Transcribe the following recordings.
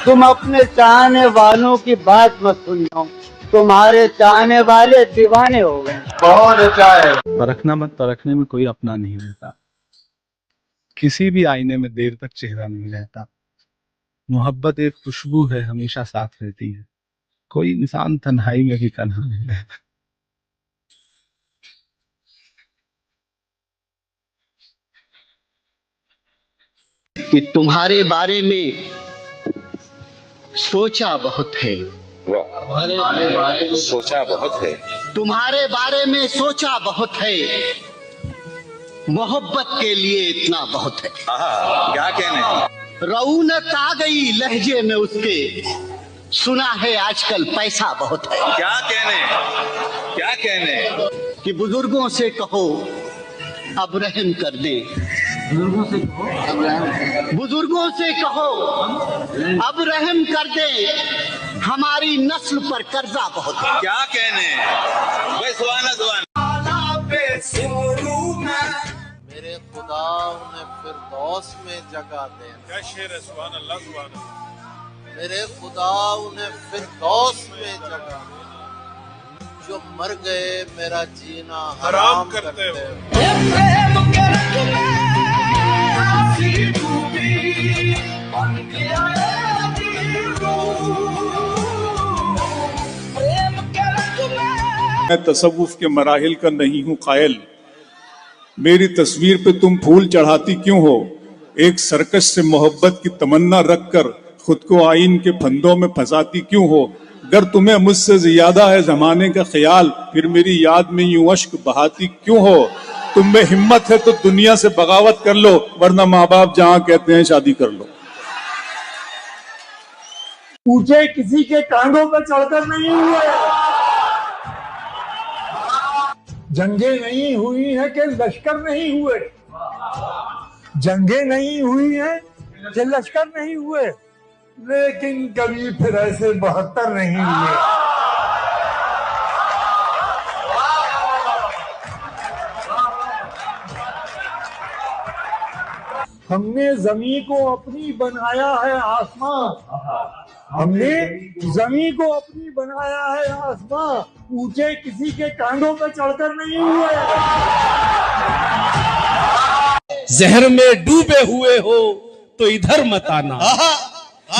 तुम अपने चाहने वालों की बात मत सुनो, तुम्हारे चाहने वाले दीवाने हो गए। बहुत अच्छा है। परखना मत, परखने में कोई अपना नहीं रहता। किसी भी आईने में देर तक चेहरा नहीं रहता। मोहब्बत एक खुशबू है, हमेशा साथ रहती है। कोई इंसान तन्हाई में भी तन्हा नहीं रहता। कि तुम्हारे बारे में सोचा बहुत है। सोचा बहुत है। तुम्हारे बारे में सोचा बहुत है। मोहब्बत के लिए इतना बहुत है। क्या कहने। रऊनत आ गई लहजे में उसके, सुना है आजकल पैसा बहुत है। क्या कहने, क्या कहने। कि बुजुर्गों से कहो अब रहम कर दें। बुजुर्गों से कहो अब रहम कर दे, हमारी नस्ल पर कर्जा बहुत है। क्या कहने भाई, सुभान सुभान। मेरे खुदा उन्हें फिरदौस में जगह दे। क्या शेर है, सुभान अल्लाह सुभान अल्लाह। मेरे खुदा उन्हें फिरदौस में जगह दे, जो मर गए मेरा जीना हराम करते हो। मैं तसव्वुफ के मराहिल का नहीं हूँ कायल। मेरी तस्वीर पे तुम फूल चढ़ाती क्यों हो? एक सर्कस से मोहब्बत की तमन्ना रखकर खुद को आईन के फंदों में फंसाती क्यों हो? अगर तुम्हें मुझसे ज्यादा है जमाने का ख्याल, फिर मेरी याद में यूं अश्क बहाती क्यों हो? तुम में हिम्मत है तो दुनिया से बगावत कर लो, वरना माँ बाप जहाँ कहते हैं शादी कर लो। ऊंचे किसी के कांधों पर चढ़कर नहीं हुए। जंगें नहीं हुई है कि लश्कर नहीं हुए। जंगें नहीं हुई है कि लश्कर नहीं हुए, लेकिन कभी फिर ऐसे 72 नहीं हुए। हमने जमीन को अपनी बनाया है आसमां। हमने जमीन को अपनी बनाया है आसमां, ऊंचे किसी के कांधों पर चढ़कर नहीं हुए। जहर में डूबे हुए हो तो इधर मत आना।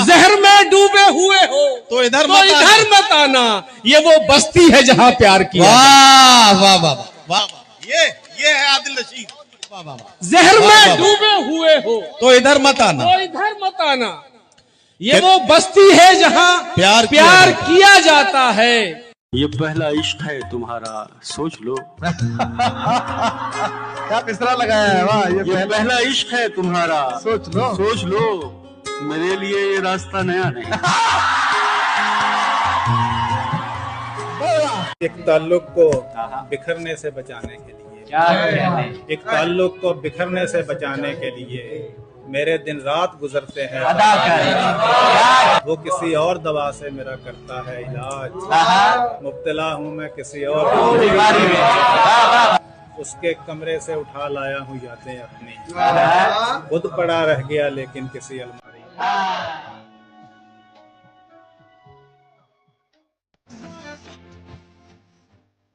जहर में डूबे हुए हो तो इधर मत आना। ये वो बस्ती है जहां प्यार किया। वाह वाह वाह वाह, ये है आदिल रशीद। वाह वाह। जहर में डूबे हुए हो तो इधर मत आना, तो इधर मत आना। ये वो बस्ती है जहां प्यार किया जाता है। ये पहला इश्क है तुम्हारा, सोच लो। क्या पिसरा लगाया है। वाह, ये पहला इश्क है तुम्हारा, सोच लो। सोच लो। मेरे लिए ये रास्ता नया नहीं। एक ताल्लुक को बिखरने से बचाने के लिए, एक ताल्लुक को बिखरने से बचाने के लिए मेरे दिन रात गुजरते हैं। वो किसी और दवा से मेरा करता है इलाज। मुब्तला हूँ मैं किसी और बीमारी में, उसके कमरे से उठा लाया हूँ यादें अपनी। खुद पड़ा रह गया लेकिन किसी अलमारी में।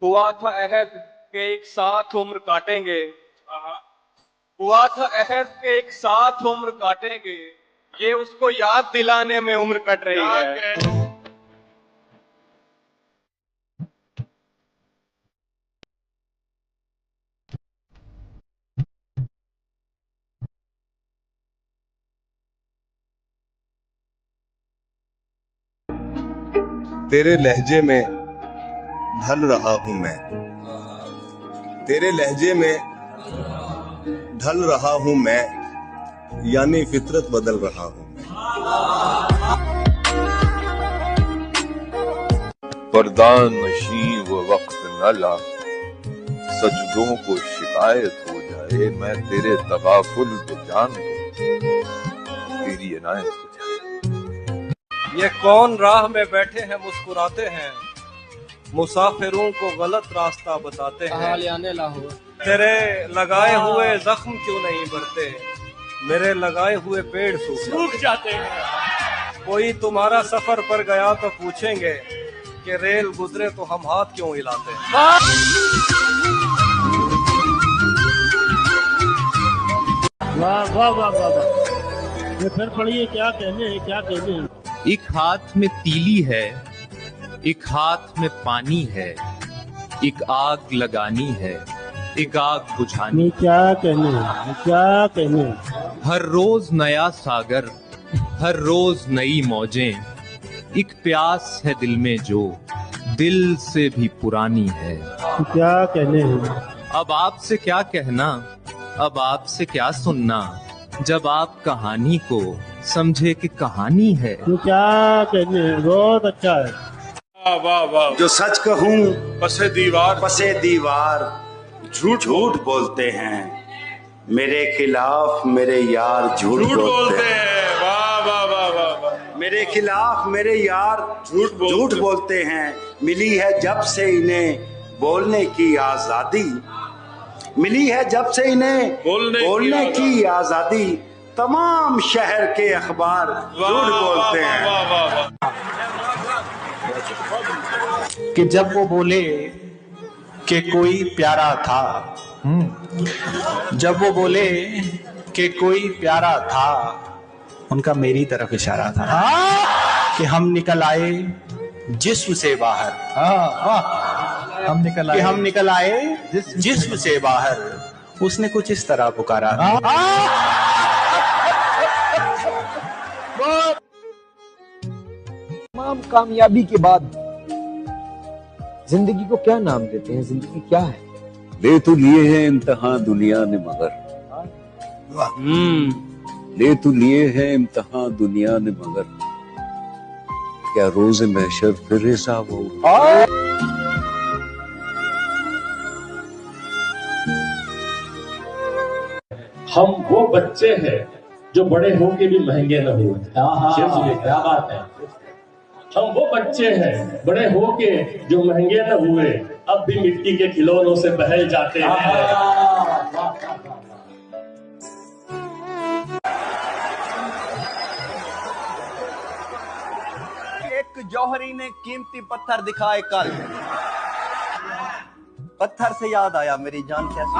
हुआ था अहद के एक साथ उम्र काटेंगे। हुआ था अहद के एक साथ उम्र काटेंगे, ये उसको याद दिलाने में उम्र कट रही है। तेरे लहजे में ढल रहा हूं मैं, तेरे लहजे में ढल रहा हूं मैं, यानी फितरत बदल रहा हूं मैं। पर्दान नशीं वो वक्त न ला, सजदों को शिकायत हो जाए। मैं तेरे तगाफुल को जान दूं, तेरी इनायत हो जाए। ये कौन राह में बैठे हैं मुस्कुराते हैं, मुसाफिरों को गलत रास्ता बताते हैं। तेरे लगाए हुए जख्म क्यों नहीं भरते, मेरे लगाए हुए पेड़ सूख जाते हैं। कोई तुम्हारा सफर पर गया तो पूछेंगे कि रेल गुजरे तो हम हाथ क्यों हिलाते हैं। वाह वाह वाह वाह वाह। ये फिर पढ़िए, क्या कहने हैं, क्या कहने हैं। एक हाथ में तीली है, एक हाथ में पानी है, एक आग लगानी है, एक आग बुझानी। ये क्या कहने हैं, ये क्या कहने हैं। हर रोज नया सागर, हर रोज नई मौजें, एक प्यास है दिल में जो दिल से भी पुरानी है। ये क्या कहने हैं। अब आपसे क्या कहना, अब आपसे क्या सुनना, जब आप कहानी को समझे कि कहानी है। ये क्या कहने हैं, बहुत अच्छा है। वाह वाह। जो सच कहूँ पसे दीवार झूठ बोलते हैं, मेरे खिलाफ मेरे यार झूठ बोलते हैं। वाह वाह वाह वाह। मेरे खिलाफ मेरे यार झूठ बोलते हैं। मिली है जब से इन्हें बोलने की आजादी, मिली है जब से इन्हें बोलने की आजादी, तमाम शहर के अखबार झूठ बोलते हैं। कि जब वो बोले कि कोई प्यारा था, जब वो बोले कि कोई प्यारा था, उनका मेरी तरफ इशारा था कि हम निकल आए जिस्म से बाहर। हम निकल आए जिस्म से बाहर। उसने कुछ इस तरह पुकारा। तमाम कामयाबी के बाद जिंदगी को क्या नाम देते हैं? जिंदगी क्या है? ले तो लिए हैं इम्तिहान दुनिया ने मगर, ले तो लिए हैं इम्तिहान दुनिया ने मगर, क्या रोज़े महशर फिर हिसाब होगा। हम वो बच्चे हैं जो बड़े होके भी महंगे न हुए। क्या बात है। हम वो बच्चे हैं बड़े होके जो महंगे न हुए, अब भी मिट्टी के खिलौनों से बहल जाते हैं। एक जौहरी ने कीमती पत्थर दिखाए कल, पत्थर से याद आया मेरी जान कैसे।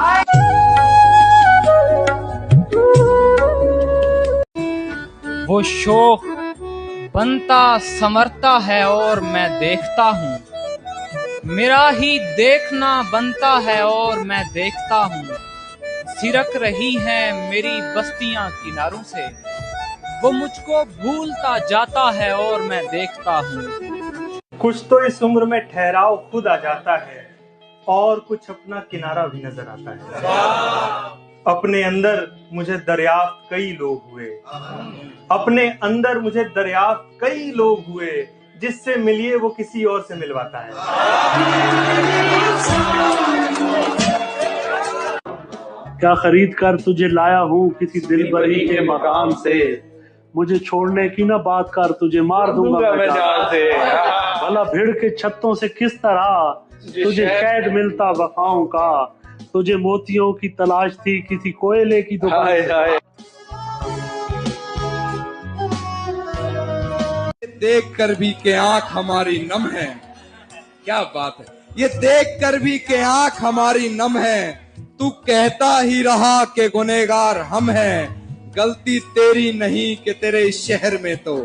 वो शौक बनता समरता है और मैं देखता हूँ, मेरा ही देखना बनता है और मैं देखता हूँ। सिरक रही हैं मेरी बस्तियां किनारों से, वो मुझको भूलता जाता है और मैं देखता हूँ। कुछ तो इस उम्र में ठहराव खुद आ जाता है और कुछ अपना किनारा भी नजर आता है। अपने अंदर मुझे दरियाफ्त कई लोग हुए, अपने अंदर मुझे दरियाफ्त कई लोग हुए, जिससे मिलिए वो किसी और से मिलवाता है। क्या खरीद कर तुझे लाया हूँ किसी दिलबरी के मकान से, मुझे छोड़ने की ना बात कर, तुझे मार दूंगा मैं जान से। भला भिड़ के छत्तों से किस तरह तुझे कैद मिलता वफाओं का, तुझे मोतियों की तलाश थी किसी कोयले की दुकान। देख कर भी के आंख हमारी नम है, क्या बात है। ये देख कर भी के आंख हमारी नम है, तू कहता ही रहा कि गुनहगार हम हैं, गलती तेरी नहीं कि तेरे शहर में तो।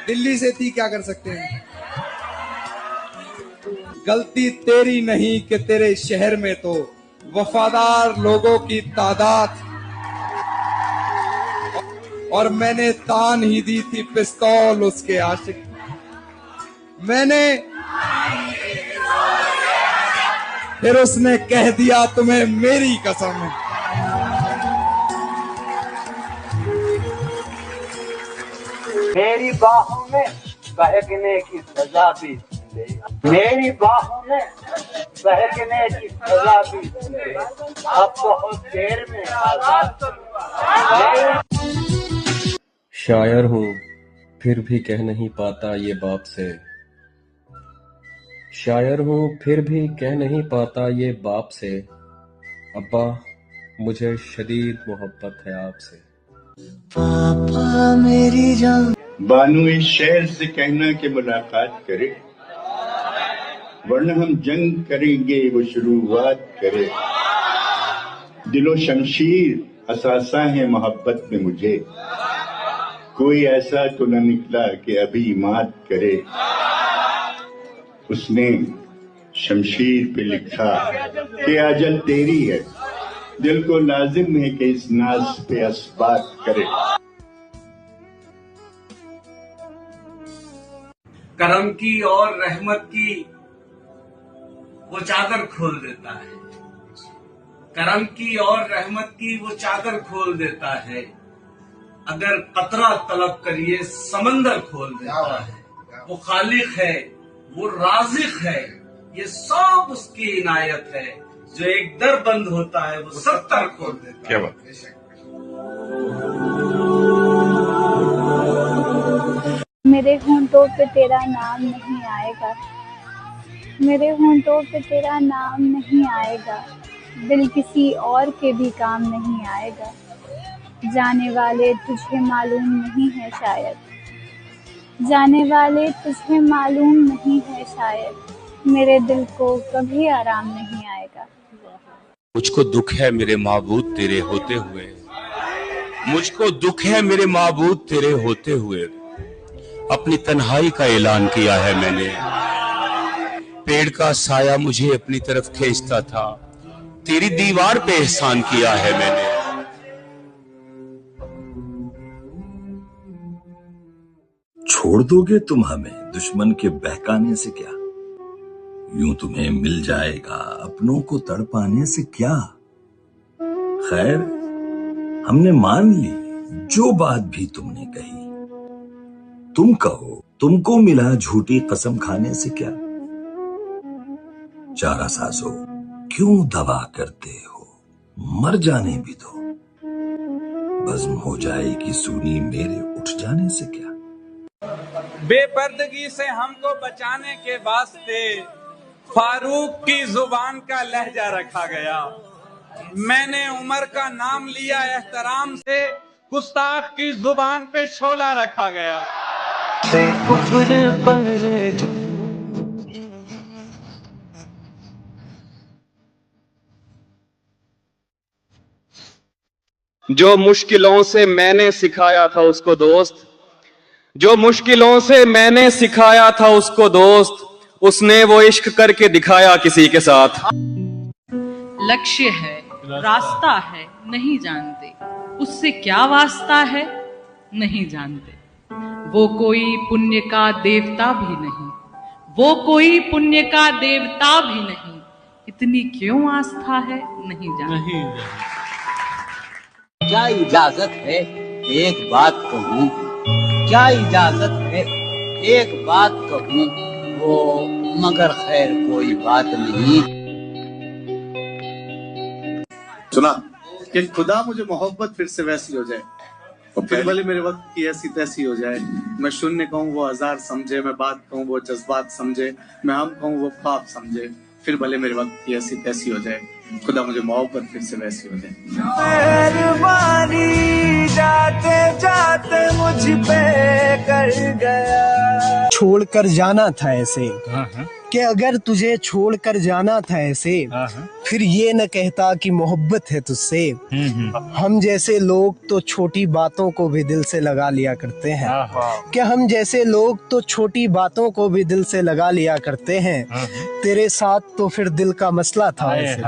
दिल्ली से थी क्या कर सकते हैं। गलती तेरी नहीं कि तेरे शहर में तो वफादार लोगों की तादाद, और मैंने तान ही दी थी पिस्तौल उसके आशिक। मैंने फिर उसने कह दिया तुम्हें मेरी कसम है। मेरी बाहों में बहकने की सजा भी, मेरी बाहों में बहकने की सजा भी, अब बहुत देर में आजाद। शायर हूँ फिर भी कह नहीं पाता ये बाप से, शायर हूँ फिर भी कह नहीं पाता ये बाप से, अब्बा मुझे शदीद मोहब्बत है आपसे। पापा मेरी जान। बानू इस शेर से कहना कि मुलाकात करे, वरना हम जंग करेंगे वो शुरुआत करे। दिलो शमशीर असासा है मोहब्बत में मुझे, कोई ऐसा तो न निकला कि अभी मात करे। उसने शमशीर पे लिखा कि अजल तेरी है, दिल को लाजिम है कि इस नाज पे असबात करे। करम की और रहमत की वो चादर खोल देता है, करम की और रहमत की वो चादर खोल देता है। अगर कतरा तलब करिए समंदर खोल देता है। वो खालिक है, वो राज़िक है, ये सब उसकी इनायत है। जो एक दर बंद होता है वो 70 खोल देता है। क्या बात है। मेरे होंठों पे तेरा नाम नहीं आएगा, मेरे होंठों पे तेरा नाम नहीं आएगा, दिल किसी और के भी काम नहीं आएगा। जाने वाले तुझे मालूम नहीं है शायद, जाने वाले तुझे मालूम नहीं है शायद, मेरे दिल को कभी आराम नहीं आएगा। मुझको दुख है मेरे माबूद तेरे होते हुए, मुझको दुख है मेरे माबूद तेरे होते हुए। अपनी तन्हाई का ऐलान किया है मैंने, पेड़ का साया मुझे अपनी तरफ खींचता था, तेरी दीवार पे एहसान किया है मैंने। छोड़ दोगे तुम हमें दुश्मन के बहकाने से क्या, यूं तुम्हें मिल जाएगा अपनों को तड़पाने से क्या। खैर हमने मान ली जो बात भी तुमने कही, तुम कहो तुमको मिला झूठी कसम खाने से क्या। चारा सासो क्यों दवा करते हो, मर जाने भी दो, बज़्म हो जाएगी सूनी मेरे उठ जाने से क्या। बेपर्दगी से हमको बचाने के वास्ते फारूक की जुबान का लहजा रखा गया। मैंने उमर का नाम लिया एहतराम से, गुस्ताख की जुबान पे शोला रखा गया। जो मुश्किलों से मैंने सिखाया था उसको दोस्त, जो मुश्किलों से मैंने सिखाया था उसको दोस्त, उसने वो इश्क करके दिखाया किसी के साथ। लक्ष्य है, रास्ता है, नहीं जानते उससे क्या वास्ता है, नहीं जानते। वो कोई पुण्य का देवता भी नहीं, वो कोई पुण्य का देवता भी नहीं, इतनी क्यों आस्था है, नहीं जानते। क्या इजाजत है एक बात कहूँ, क्या इजाजत है एक बात कहूँ, वो मगर खैर कोई बात नहीं। सुना कि खुदा मुझे मोहब्बत फिर से वैसी हो जाए, फिर भले मेरे वक्त की ऐसी तैसी हो जाए। मैं शून्य कहूँ वो हजार समझे, मैं बात कहूँ वो जज्बात समझे, मैं हम कहूँ वो ख्वाब समझे, फिर भले मेरे वक्त की ऐसी तैसी हो जाए। खुदा मुझे मोहब्बत फिर से वैसी हो जाए। मेहरबानी जाते जाते मुझ पे कर गया। छोड़कर जाना था ऐसे कि अगर तुझे छोड़कर जाना था ऐसे, फिर ये न कहता कि मोहब्बत है तुझसे। हम जैसे लोग तो छोटी बातों को भी दिल से लगा लिया करते हैं, कि हम जैसे लोग तो छोटी बातों को भी दिल से लगा लिया करते हैं। तेरे साथ तो फिर दिल का मसला था ऐसे।